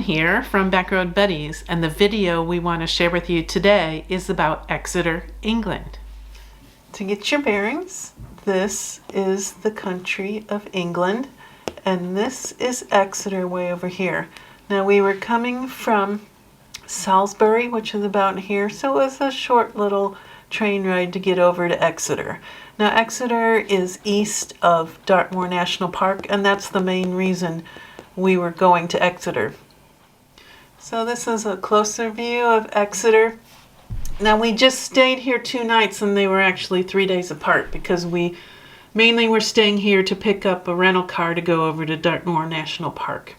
here from Backroad Buddies, and the video we want to share with you today is about Exeter, England. To get your bearings, this is the country of England, and this is Exeter way over here. Now we were coming from Salisbury, which is about here, so it was a short little train ride to get over to Exeter. Now Exeter is east of Dartmoor National Park, and that's the main reason we were going to Exeter. So this is a closer view of Exeter. Now we just stayed here 2 nights, and they were actually 3 days apart because we mainly were staying here to pick up a rental car to go over to Dartmoor National Park.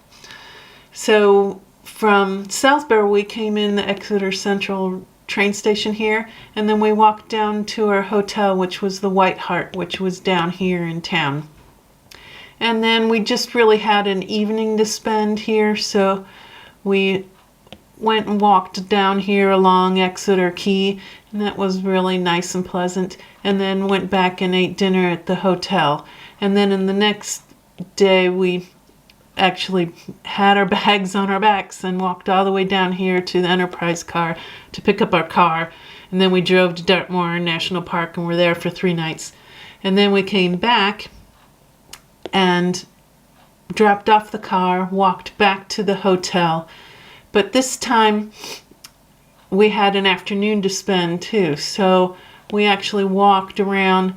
So from Salisbury we came in the Exeter Central train station here, and then we walked down to our hotel, which was the White Hart, which was down here in town. And then we just really had an evening to spend here, so we went and walked down here along Exeter Quay, and that was really nice and pleasant, and then went back and ate dinner at the hotel. And then in the next day we actually had our bags on our backs and walked all the way down here to the Enterprise car to pick up our car, and then we drove to Dartmoor National Park and were there for 3 nights. And then we came back and dropped off the car, walked back to the hotel. But this time we had an afternoon to spend too, so we actually walked around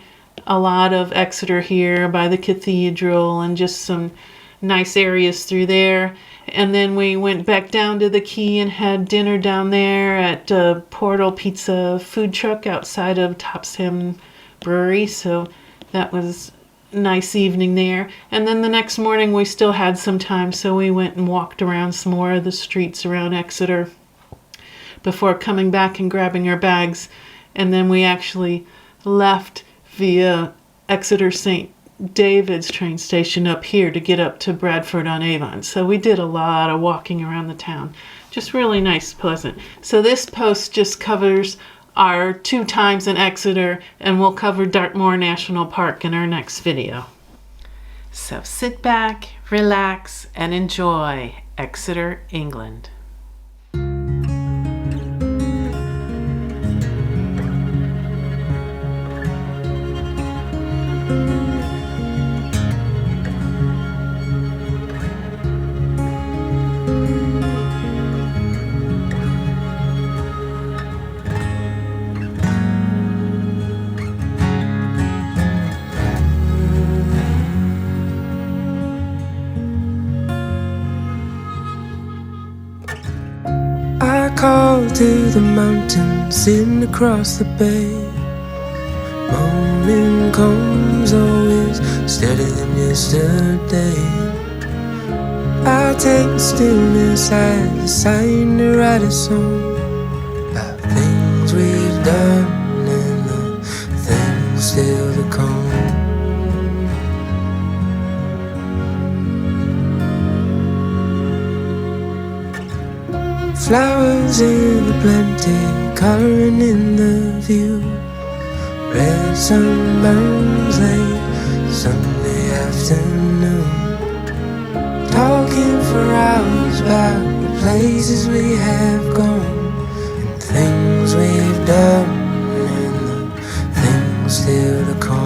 a lot of Exeter here by the Cathedral and just some nice areas through there. And then we went back down to the quay and had dinner down there at Portal Pizza food truck outside of Topsham Brewery, so that was nice evening there. And then the next morning we still had some time, so we went and walked around some more of the streets around Exeter before coming back and grabbing our bags. And then we actually left via Exeter St. David's train station up here to get up to Bradford-on-Avon. So we did a lot of walking around the town. Just really nice, pleasant. So this post just covers our 2 times in Exeter, and we'll cover Dartmoor National Park in our next video. So sit back, relax, and enjoy Exeter, England. Call to the mountain, sitting across the bay. Morning comes always steadier than yesterday. I'll take the stillness as a sign to write a song about things we've done and the things still to come. Flowers in the plenty, colouring in the view. Red sunburns late Sunday afternoon. Talking for hours about the places we have gone and things we've done and the things still to come.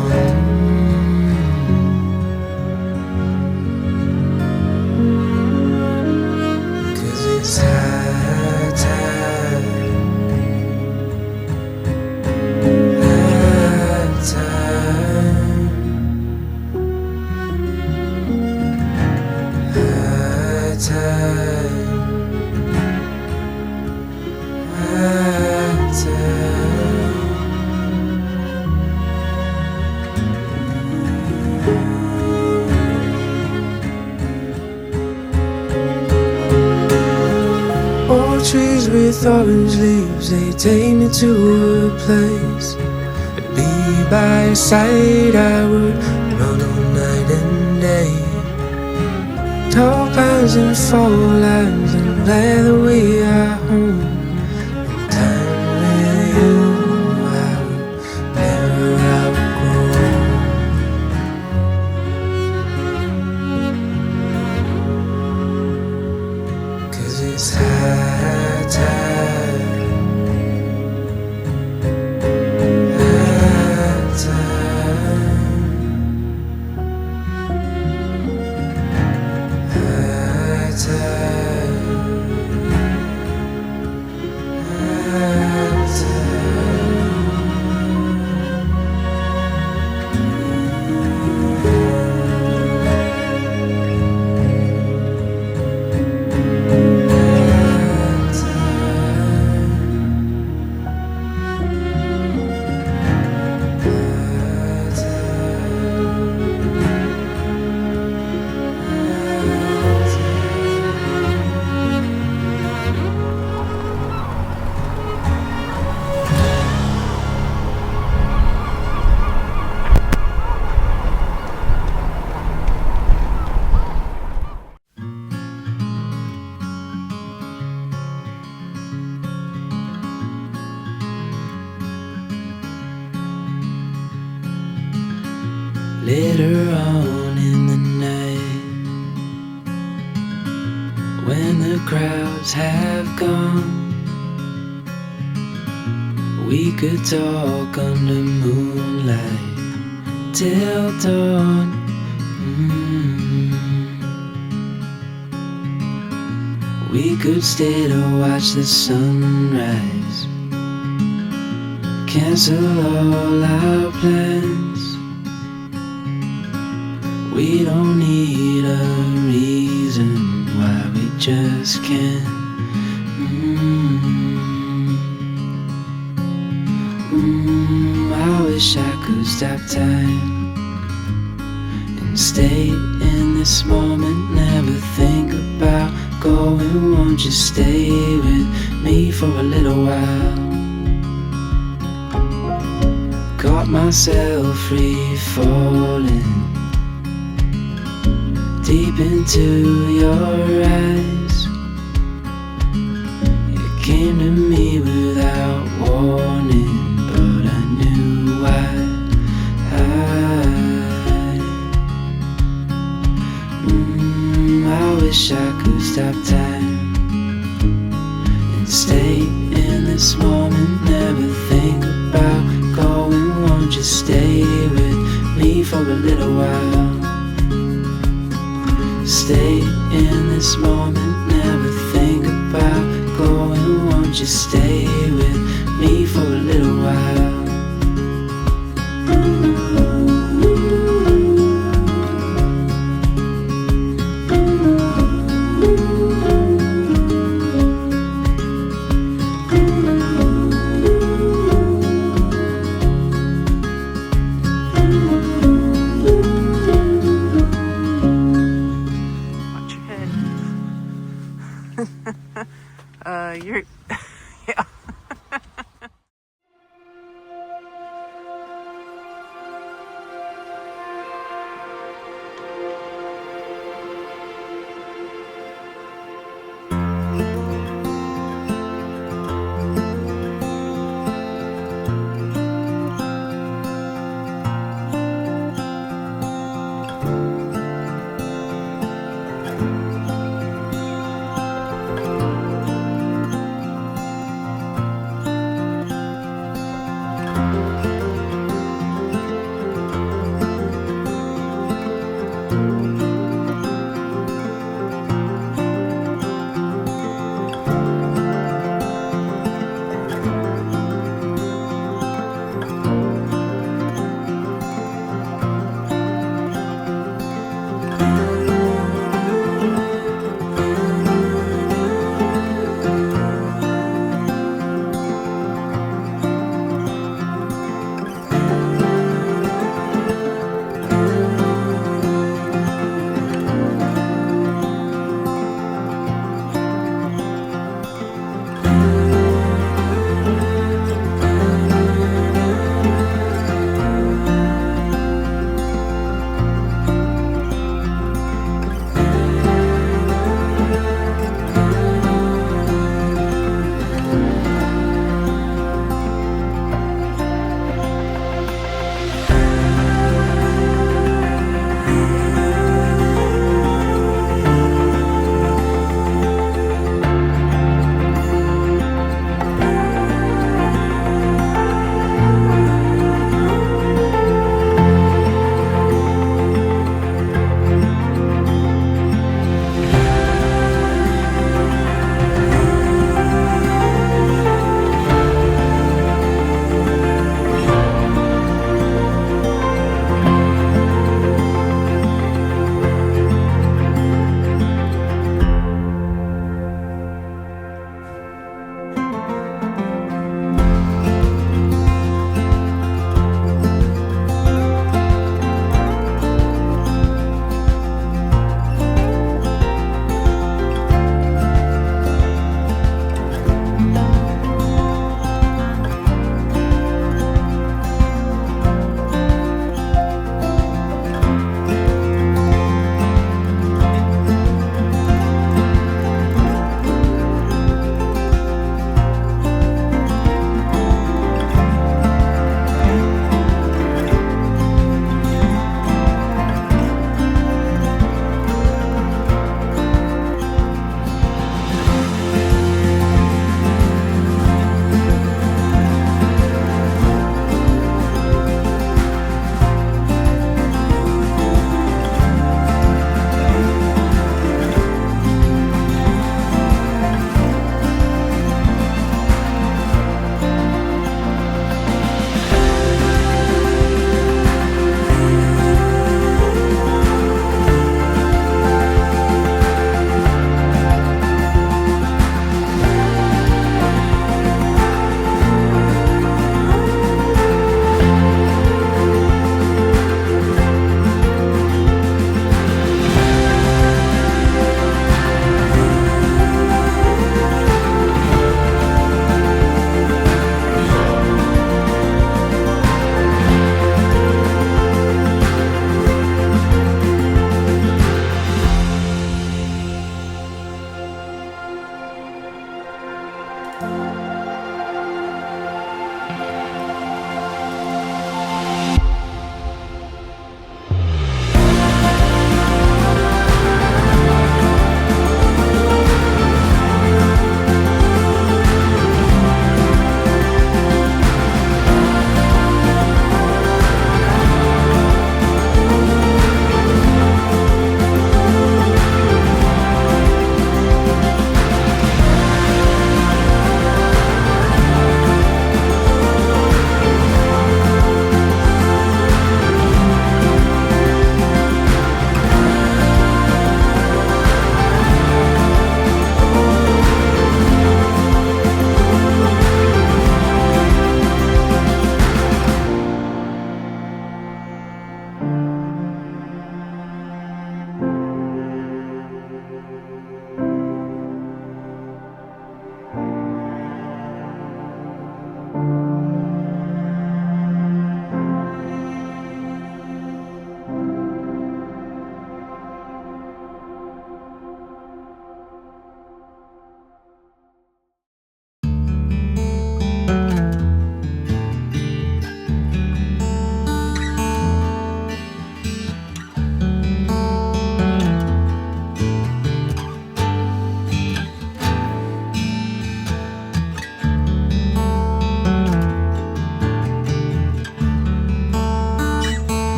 It's high time, high time, high time, high time. Trees with orange leaves, they take me to a place. To be by your side, I would run all night and day. Tall pines and fall lines, I'm glad that we are home. And time with you, I would never outgrow. Later on in the night, when the crowds have gone, we could talk under moonlight till dawn. We could stay to watch the sunrise, cancel all our plans. We don't need a reason why we just can't. I wish I could stop time and stay in this moment, never think about going. Won't you stay with me for a little while? Got myself free falling deep into your eyes. You came to me without warning, but I knew why. I wish I could stop time and stay in this moment, never think about going. Won't you stay with me for a little while? Stay in this moment, never think about going. Won't you stay with me for a little while? You're, yeah.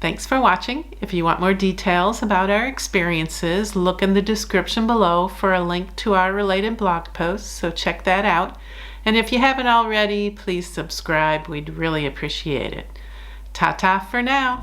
Thanks for watching. If you want more details about our experiences, look in the description below for a link to our related blog posts, so check that out. And if you haven't already, please subscribe. We'd really appreciate it. Ta-ta for now.